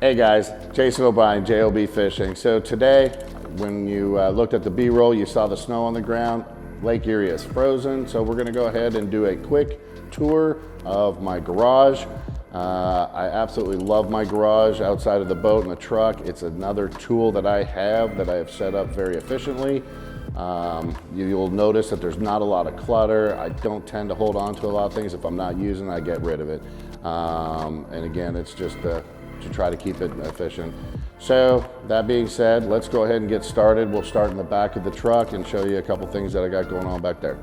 Hey guys, Jason O'Brien, JOB Fishing. So today, when you looked at the B-roll, you saw the snow on the ground. Lake Erie is frozen, so we're gonna go ahead and do a quick tour of my garage. I absolutely love my garage outside of the boat and the truck. It's another tool that I have set up very efficiently. You'll notice that there's not a lot of clutter. I don't tend to hold on to a lot of things. If I'm not using it, I get rid of it. And again, it's just to try to keep it efficient. So that being said, let's go ahead and get started. We'll start in the back of the truck and show you a couple things that I got going on back there.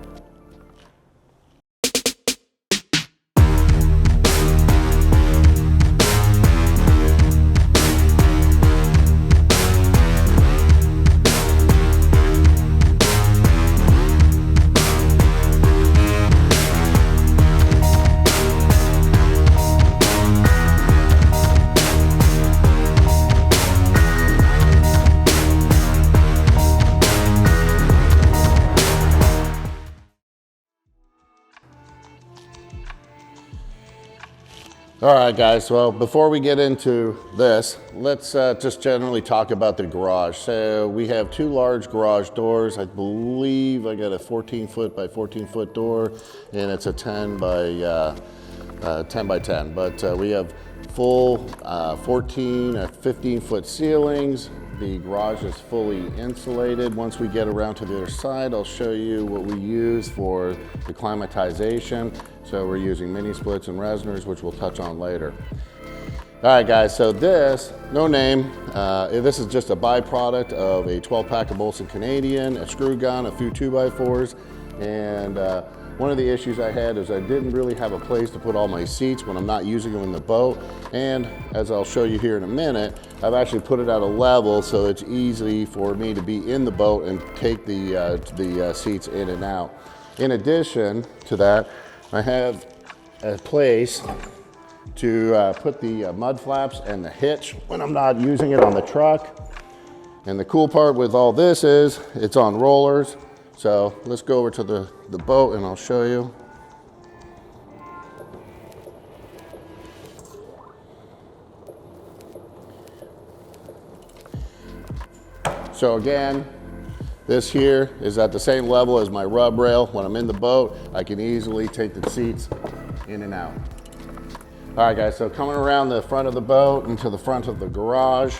All right, guys, well, before we get into this, let's just generally talk about the garage. So we have two large garage doors. I believe I got a 14-foot by 14-foot door, and it's a 10 by 10. But we have full 14 or 15-foot ceilings. The garage is fully insulated. Once we get around to the other side, I'll show you what we use for the climatization. So we're using mini splits and Resners, which we'll touch on later. All right, guys, so this, no name, this is just a byproduct of a 12-pack of Molson Canadian, a screw gun, a few 2x4s, and one of the issues I had is I didn't really have a place to put all my seats when I'm not using them in the boat. And as I'll show you here in a minute, I've actually put it at a level so it's easy for me to be in the boat and take the seats in and out. In addition to that, I have a place to put the mud flaps and the hitch when I'm not using it on the truck. And the cool part with all this is it's on rollers. So let's go over to the boat and I'll show you. So again, this here is at the same level as my rub rail. When I'm in the boat, I can easily take the seats in and out. All right, guys, so coming around the front of the boat and to the front of the garage.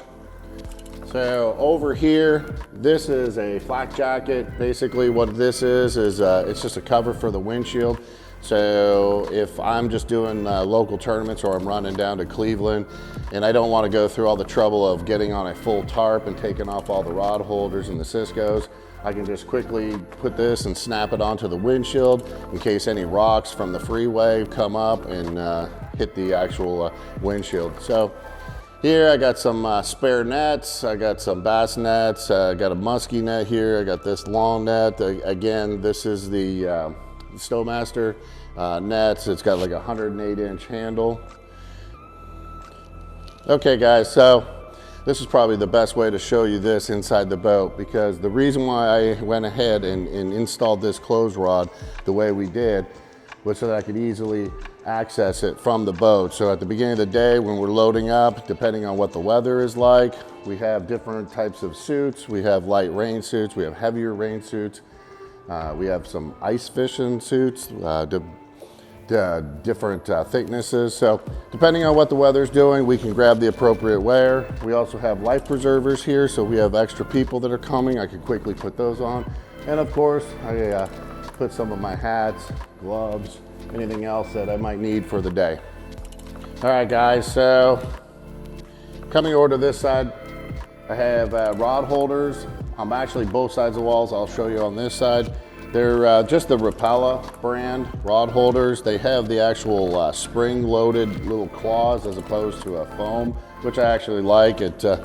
So over here, this is a flak jacket. Basically what this is it's just a cover for the windshield. So if I'm just doing local tournaments or I'm running down to Cleveland and I don't want to go through all the trouble of getting on a full tarp and taking off all the rod holders and the Ciscos, I can just quickly put this and snap it onto the windshield in case any rocks from the freeway come up and hit the actual windshield. So here I got some spare nets, I got some bass nets, I got a muskie net here, I got this long net. Again, this is the Stowmaster nets. It's got like a 108-inch handle. Okay guys, so this is probably the best way to show you this inside the boat, because the reason why I went ahead and installed this clothes rod the way we did was so that I could easily access it from the boat. So at the beginning of the day when we're loading up, depending on what the weather is like, we have different types of suits. We have light rain suits, we have heavier rain suits, we have some ice fishing suits, different thicknesses. So depending on what the weather's doing, we can grab the appropriate wear. We also have life preservers here, so we have extra people that are coming. I can quickly put those on. And of course, I put some of my hats, gloves, anything else that I might need for the day. All right guys, so coming over to this side, I have rod holders. I'm actually both sides of the walls. I'll show you on this side. They're just the Rapala brand rod holders. They have the actual spring-loaded little claws as opposed to a foam, which I actually like. It's a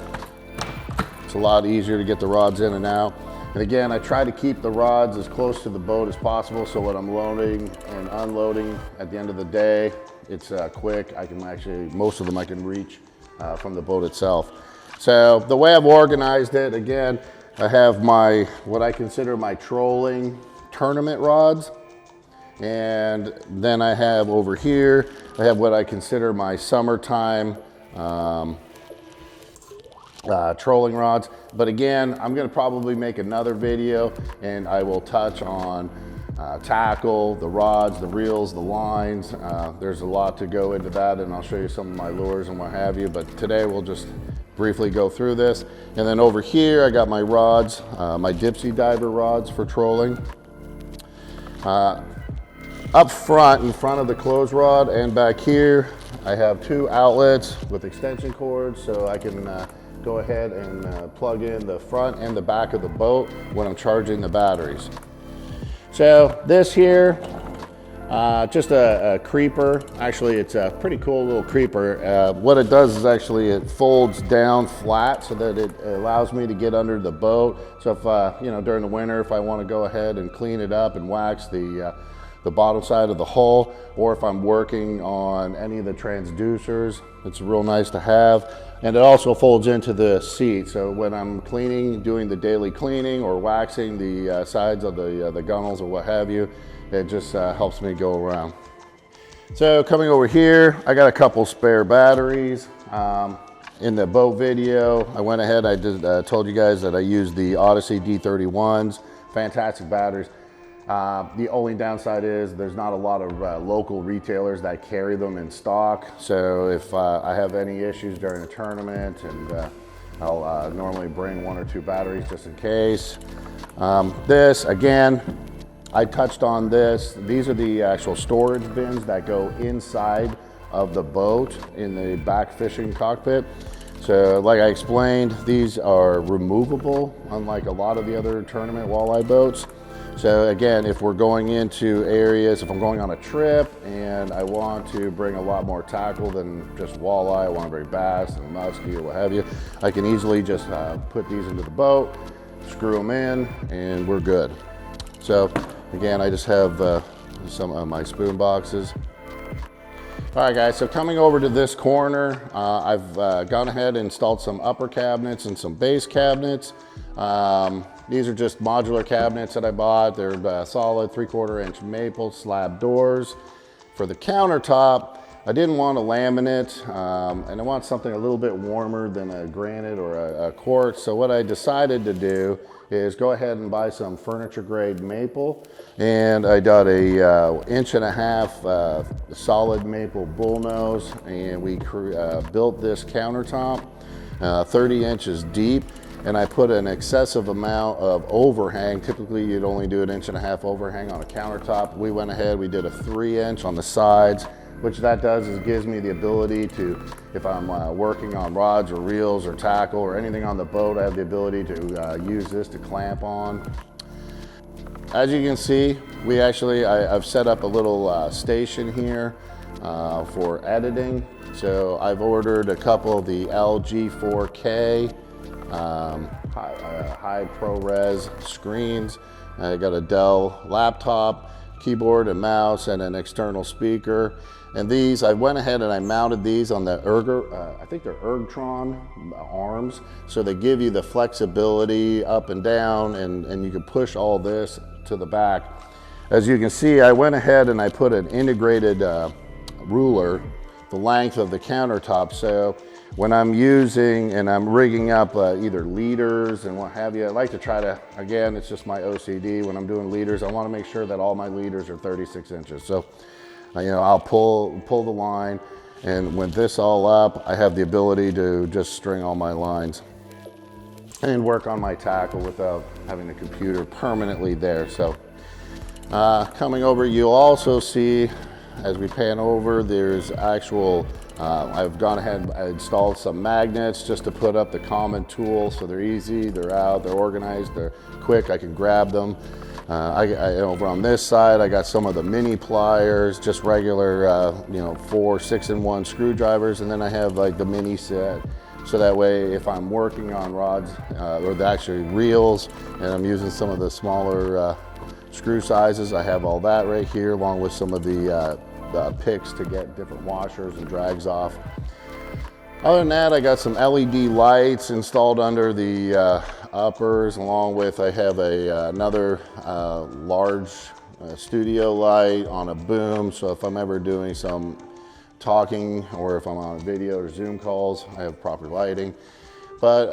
lot easier to get the rods in and out. And again, I try to keep the rods as close to the boat as possible, so when I'm loading and unloading at the end of the day, it's quick. I can actually, most of them I can reach from the boat itself. So the way I've organized it, again, I have my, what I consider my trolling tournament rods. And then I have over here, I have what I consider my summertime trolling rods. But again, I'm gonna probably make another video and I will touch on tackle, the rods, the reels, the lines. There's a lot to go into that, and I'll show you some of my lures and what have you. But today we'll just briefly go through this. And then over here, I got my rods, my Dipsy Diver rods for trolling. Up front, in front of the clothes rod and back here, I have two outlets with extension cords, so I can go ahead and plug in the front and the back of the boat when I'm charging the batteries. So this here, just a creeper. Actually, it's a pretty cool little creeper. What it does is actually it folds down flat so that it allows me to get under the boat. So if, you know, during the winter, if I want to go ahead and clean it up and wax the bottom side of the hull, or if I'm working on any of the transducers, it's real nice to have. And it also folds into the seat, so when I'm cleaning, doing the daily cleaning or waxing the sides of the gunnels or what have you, it just helps me go around. So coming over here, I got a couple spare batteries. In the boat video, I went ahead, I told you guys that I used the Odyssey D31s, fantastic batteries. The only downside is there's not a lot of local retailers that carry them in stock. So if I have any issues during a tournament, and I'll normally bring 1 or 2 batteries just in case. This, again, I touched on this. These are the actual storage bins that go inside of the boat in the back fishing cockpit. So like I explained, these are removable, unlike a lot of the other tournament walleye boats. So again, if we're going into areas, if I'm going on a trip and I want to bring a lot more tackle than just walleye, I want to bring bass and muskie or what have you, I can easily just put these into the boat, screw them in, and we're good. So again, I just have some of my spoon boxes. All right guys, so coming over to this corner, I've gone ahead and installed some upper cabinets and some base cabinets. These are just modular cabinets that I bought. They're solid 3/4 inch maple slab doors. For the countertop, I didn't want a laminate, and I want something a little bit warmer than a granite or a quartz. So what I decided to do is go ahead and buy some furniture grade maple, and I got a 1.5 inch solid maple bullnose, and we built this countertop 30 inches deep. And I put an excessive amount of overhang. Typically, you'd only do an 1.5 inch overhang on a countertop. We went ahead, we did a 3 inch on the sides. Which that does is gives me the ability to, if I'm working on rods or reels or tackle or anything on the boat, I have the ability to use this to clamp on. As you can see, I've set up a little station here for editing. So I've ordered a couple of the LG 4K high ProRes screens. I got a Dell laptop, keyboard and mouse and an external speaker. And these, I went ahead and I mounted these on the I think they're Ergotron arms. So they give you the flexibility up and down, and you can push all this to the back. As you can see, I went ahead and I put an integrated ruler, the length of the countertop. So when I'm using and I'm rigging up either leaders and what have you, I like to try to, again, it's just my OCD. When I'm doing leaders, I want to make sure that all my leaders are 36 inches. So you know, I'll pull the line, and with this all up, I have the ability to just string all my lines and work on my tackle without having the computer permanently there. So coming over, you'll also see, as we pan over, there's actual, I've gone ahead and installed some magnets just to put up the common tools, so they're easy, they're out, they're organized, they're quick, I can grab them. Over on this side, I got some of the mini pliers, just regular, you know, 4 6-in-1 screwdrivers, and then I have like the mini set. So that way, if I'm working on rods or actually reels, and I'm using some of the smaller screw sizes, I have all that right here, along with some of the picks to get different washers and drags off. Other than that, I got some LED lights installed under the uppers, along with I have another large studio light on a boom. So if I'm ever doing some talking, or if I'm on a video or Zoom calls, I have proper lighting. But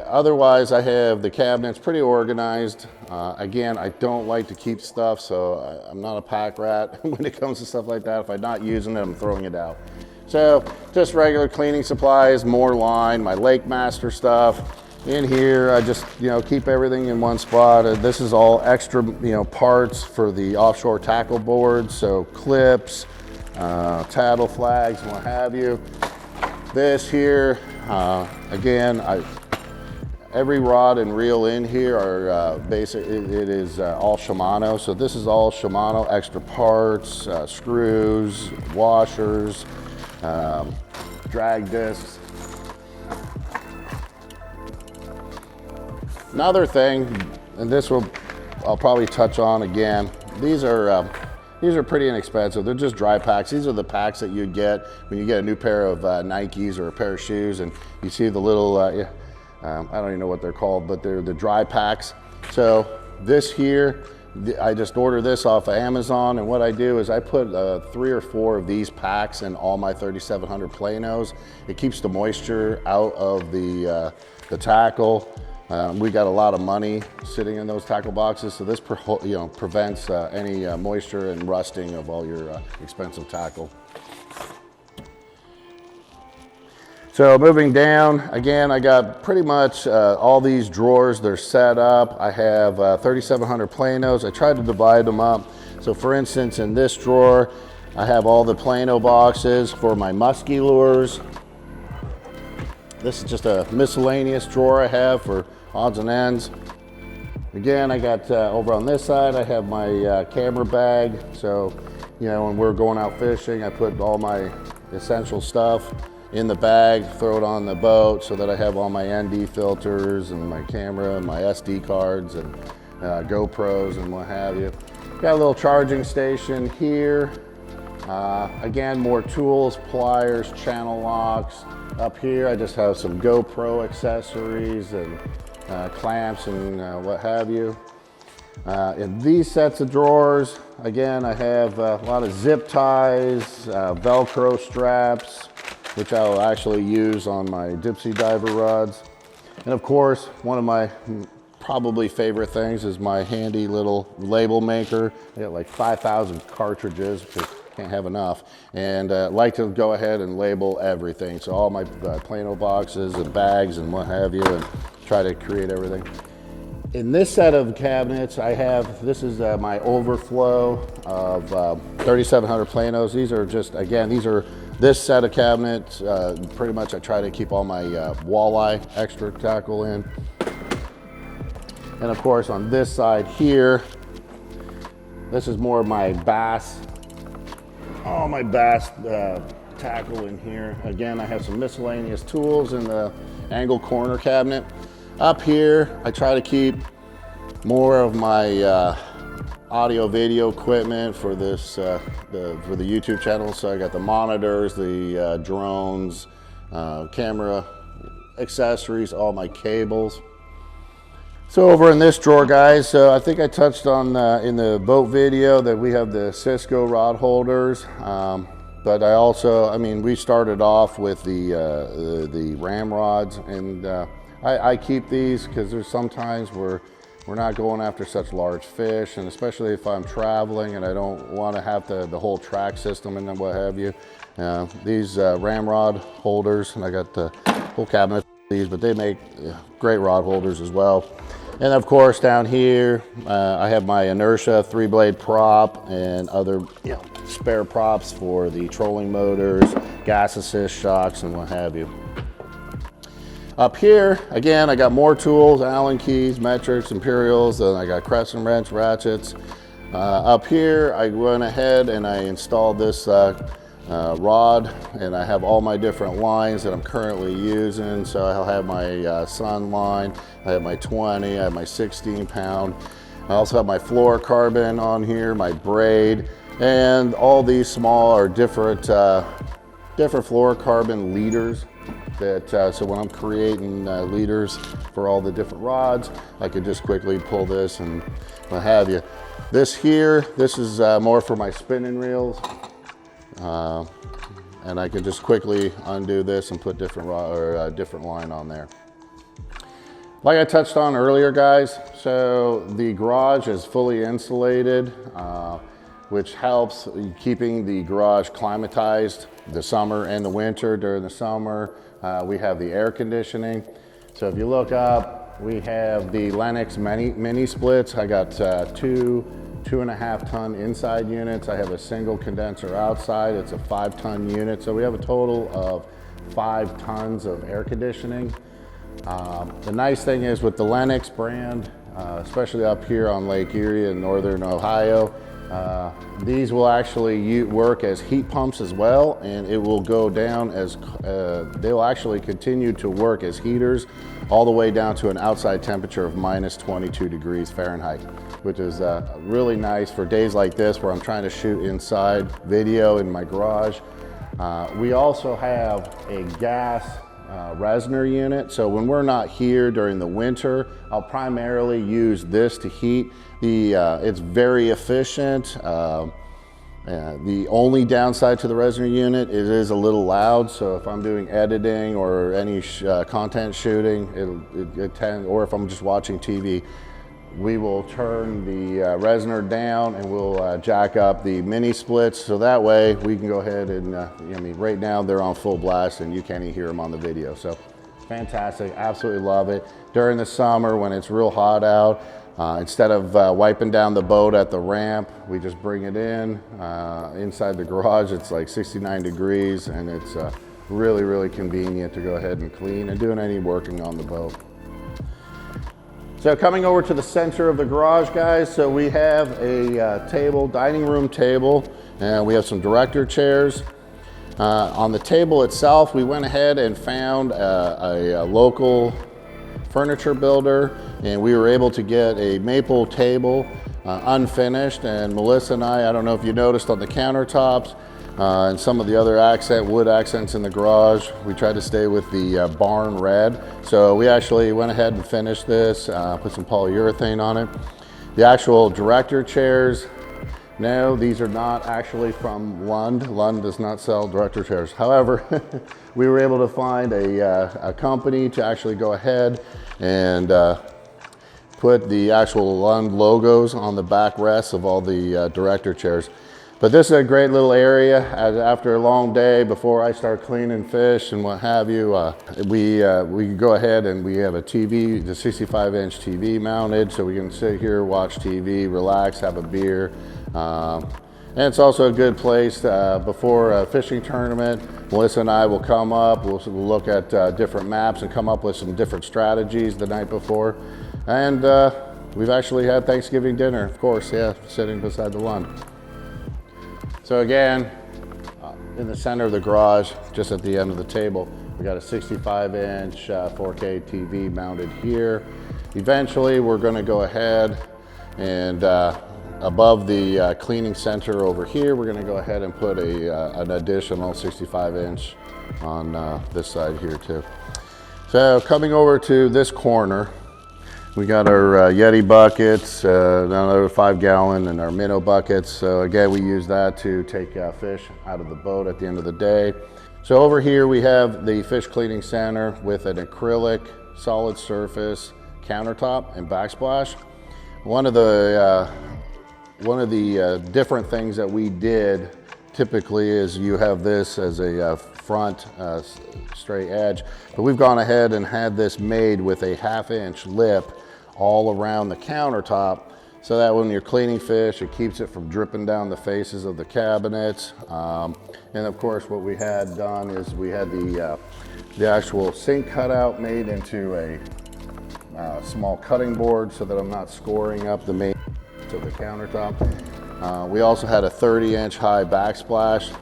otherwise, I have the cabinets pretty organized. Again, I don't like to keep stuff, so I'm not a pack rat when it comes to stuff like that. If I'm not using it, I'm throwing it out. So just regular cleaning supplies, more line, my Lake Master stuff. In here, I just, you know, keep everything in one spot. This is all extra, you know, parts for the offshore tackle board. So clips, tattle flags, and what have you. This here, again, every rod and reel in here are basic. It is all Shimano. So this is all Shimano, extra parts, screws, washers, drag discs. Another thing, and this I'll probably touch on again. These are pretty inexpensive. They're just dry packs. These are the packs that you'd get when you get a new pair of Nikes or a pair of shoes, and you see the little, I don't even know what they're called, but they're the dry packs. So this here, I just order this off of Amazon, and what I do is I put 3 or 4 of these packs in all my 3700 Planos. It keeps the moisture out of the tackle. We got a lot of money sitting in those tackle boxes, so this prevents any moisture and rusting of all your expensive tackle. So moving down, again, I got pretty much all these drawers, they're set up. I have 3700 Planos. I tried to divide them up. So for instance, in this drawer, I have all the Plano boxes for my musky lures. This is just a miscellaneous drawer I have for odds and ends. Again, I got over on this side, I have my camera bag. So, you know, when we're going out fishing, I put all my essential stuff in the bag, throw it on the boat so that I have all my ND filters and my camera and my SD cards and GoPros and what have you. Got a little charging station here. Again, more tools, pliers, channel locks. Up here, I just have some GoPro accessories and clamps and what have you. In these sets of drawers, again, I have a lot of zip ties, Velcro straps, which I'll actually use on my Dipsy diver rods. And of course, one of my probably favorite things is my handy little label maker. I got like 5,000 cartridges, because can't have enough, and like to go ahead and label everything. So all my Plano boxes and bags and what have you, and try to create everything. In this set of cabinets, I have, this is my overflow of 3700 Planos. These are just, again, this set of cabinets, pretty much I try to keep all my walleye extra tackle in. And of course on this side here, this is more of my bass, all my bass tackle in here. Again, I have some miscellaneous tools in the angle corner cabinet. Up here, I try to keep more of my audio video equipment for this for the YouTube channel. So I got the monitors, the drones, camera accessories, all my cables. So over in this drawer, guys, so I think I touched on in the boat video that we have the Cisco rod holders, but I mean, we started off with the ram rods, and I keep these because there's sometimes where we're not going after such large fish, and especially if I'm traveling and I don't want to have the whole track system and what have you. These ram rod holders, and I got the whole cabinet of these, but they make great rod holders as well. And of course down here, I have my Inertia 3-blade prop and other spare props for the trolling motors, gas assist shocks, and what have you. Up here, again, I got more tools, Allen keys, metrics, imperials, and I got crescent wrench, ratchets. Up here, I went ahead and I installed this rod, and I have all my different lines that I'm currently using. So I'll have my Sun line, I have my 20, I have my 16 pound. I also have my fluorocarbon on here, my braid, and all these small or different fluorocarbon leaders that, so when I'm creating leaders for all the different rods, I could just quickly pull this and what have you. This here, this is more for my spinning reels. And I can just quickly undo this and put different different line on there. Like I touched on earlier, guys, so the garage is fully insulated, which helps keeping the garage climatized the summer and the winter. During the summer, we have the air conditioning. So if you look up, we have the Lennox mini splits. I got two 2.5 ton inside units. I have a single condenser outside. It's a 5-ton unit. So we have a total of 5 tons of air conditioning. The nice thing is with the Lennox brand, especially up here on Lake Erie in northern Ohio, these will actually work as heat pumps as well, and it will go down as, they'll actually continue to work as heaters all the way down to an outside temperature of minus 22 degrees Fahrenheit, which is really nice for days like this where I'm trying to shoot inside video in my garage. We also have a gas Reznor unit. So when we're not here during the winter, I'll primarily use this to heat. It's very efficient. The only downside to the Reznor unit, it is a little loud. So if I'm doing editing or any content shooting, or if I'm just watching TV, we will turn the Reznor down and we'll jack up the mini splits. So that way we can go ahead and, I mean, right now they're on full blast and you can't even hear them on the video. So fantastic, absolutely love it. During the summer when it's real hot out, instead of wiping down the boat at the ramp, we just bring it in. Inside the garage, it's like 69 degrees and it's really, really convenient to go ahead and clean and doing any working on the boat. So coming over to the center of the garage, guys, so we have a table, dining room table, and we have some director chairs. On the table itself, we went ahead and found a local furniture builder, and we were able to get a maple table, unfinished, and Melissa and I don't know if you noticed on the countertops, and some of the other wood accents in the garage, we tried to stay with the barn red. So we actually went ahead and finished this, put some polyurethane on it. The actual director chairs, no, these are not actually from Lund. Lund does not sell director chairs. However, we were able to find a company to actually go ahead and put the actual Lund logos on the backrests of all the director chairs. But this is a great little area. After a long day, before I start cleaning fish and what have you, we can go ahead and we have a TV, the 65-inch TV mounted, so we can sit here, watch TV, relax, have a beer. And it's also a good place before a fishing tournament. Melissa and I will come up, we'll look at different maps and come up with some different strategies the night before. And we've actually had Thanksgiving dinner, of course, yeah, sitting beside the Lund. So again, in the center of the garage, just at the end of the table, we got a 65-inch 4K TV mounted here. Eventually, we're going to go ahead and above the cleaning center over here, we're gonna go ahead and put an additional 65-inch on this side here too. So coming over to this corner, we got our Yeti buckets, another 5-gallon, and our minnow buckets. So again, we use that to take fish out of the boat at the end of the day. So over here we have the fish cleaning center with an acrylic solid surface countertop and backsplash. One of the different things that we did typically is you have this as a front straight edge, but we've gone ahead and had this made with a 1/2-inch lip all around the countertop, so that when you're cleaning fish, it keeps it from dripping down the faces of the cabinets. And of course, what we had done is we had the actual sink cutout made into a small cutting board so that I'm not scoring up the main of the countertop. We also had a 30-inch high backsplash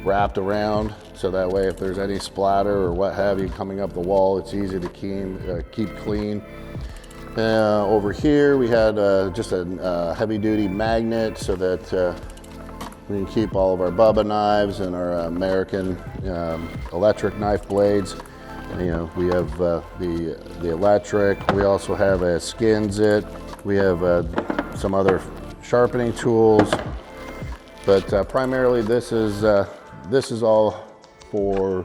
wrapped around, so that way if there's any splatter or what have you coming up the wall, it's easy to keep clean. Over here we had just a heavy-duty magnet so that we can keep all of our Bubba knives and our American electric knife blades. You know, we have the electric. We also have a Skinzit. We have some other sharpening tools, but primarily this is all for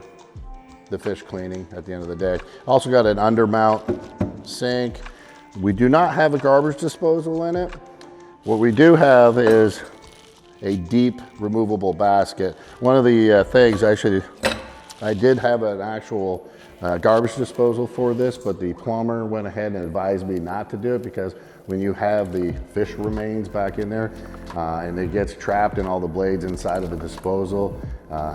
the fish cleaning at the end of the day. Also got an undermount sink. We do not have a garbage disposal in it. What we do have is a deep removable basket. One of the things, actually, I did have an actual garbage disposal for this, but the plumber went ahead and advised me not to do it because when you have the fish remains back in there and it gets trapped in all the blades inside of the disposal,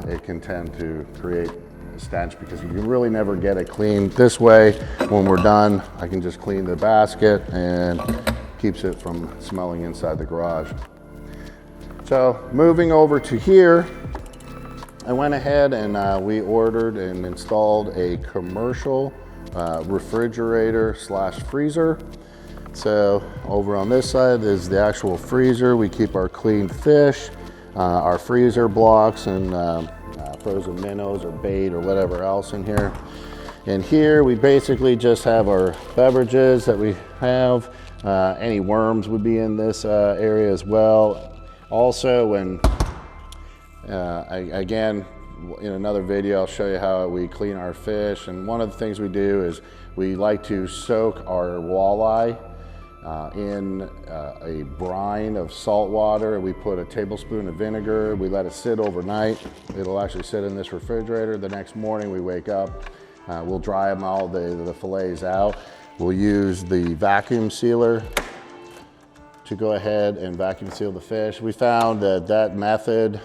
it can tend to create stench because you can really never get it clean. This way, when we're done, I can just clean the basket and keeps it from smelling inside the garage. So moving over to here, I went ahead and we ordered and installed a commercial refrigerator slash freezer. So over on this side is the actual freezer. We keep our clean fish, our freezer blocks, and frozen minnows or bait or whatever else in here. And here we basically just have our beverages that we have. Any worms would be in this area as well. Also, when again, in another video, I'll show you how we clean our fish. And one of the things we do is we like to soak our walleye in a brine of salt water. We put a tablespoon of vinegar. We let it sit overnight. It'll actually sit in this refrigerator. The next morning we wake up, we'll dry them all the fillets out. We'll use the vacuum sealer to go ahead and vacuum seal the fish. We found that that method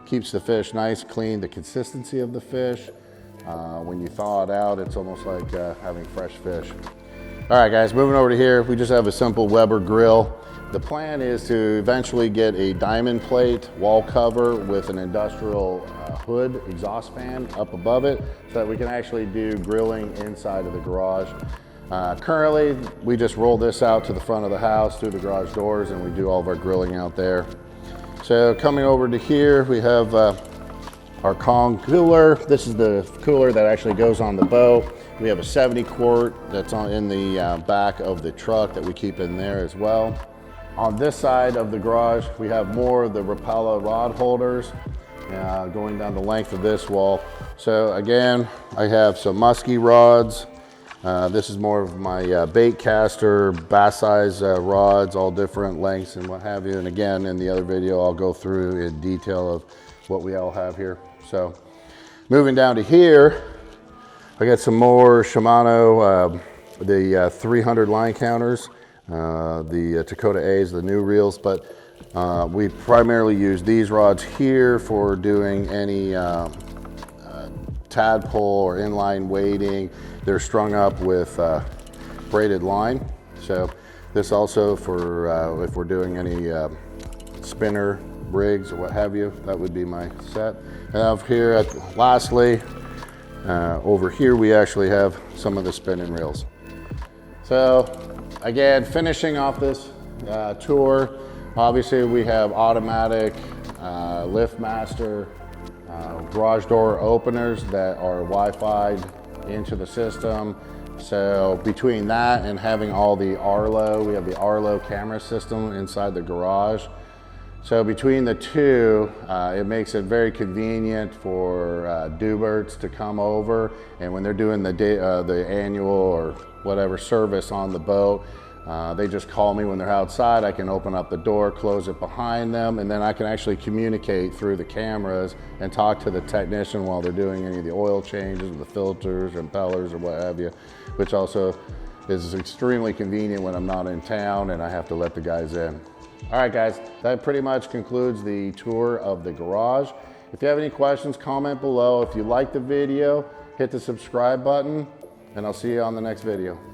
keeps the fish nice, clean, the consistency of the fish. When you thaw it out, it's almost like having fresh fish. All right, guys, moving over to here, we just have a simple Weber grill. The plan is to eventually get a diamond plate wall cover with an industrial hood exhaust fan up above it so that we can actually do grilling inside of the garage. Currently, we just roll this out to the front of the house through the garage doors and we do all of our grilling out there. So coming over to here, we have our Kong cooler. This is the cooler that actually goes on the boat. We have a 70 quart that's in the back of the truck that we keep in there as well. On this side of the garage, we have more of the Rapala rod holders going down the length of this wall. So again, I have some musky rods. This is more of my bait caster, bass size rods, all different lengths and what have you. And again, in the other video, I'll go through in detail of what we all have here. So moving down to here, I got some more Shimano, the 300 line counters, the Dakota A's, the new reels, but we primarily use these rods here for doing any tadpole or inline wading. They're strung up with braided line. So this also for if we're doing any spinner rigs or what have you, that would be my set. And up here, lastly, over here we actually have some of the spinning reels. So again, finishing off this tour. Obviously, we have automatic LiftMaster garage door openers that are Wi-Fi'd into the system. So between that and having all the Arlo, we have the Arlo camera system inside the garage. So between the two, it makes it very convenient for Duberts to come over, and when they're doing the annual or whatever service on the boat, they just call me when they're outside. I can open up the door, close it behind them, and then I can actually communicate through the cameras and talk to the technician while they're doing any of the oil changes, the filters, impellers, or what have you, which also is extremely convenient when I'm not in town and I have to let the guys in. All right, guys, that pretty much concludes the tour of the garage. If you have any questions, comment below. If you like the video, hit the subscribe button, and I'll see you on the next video.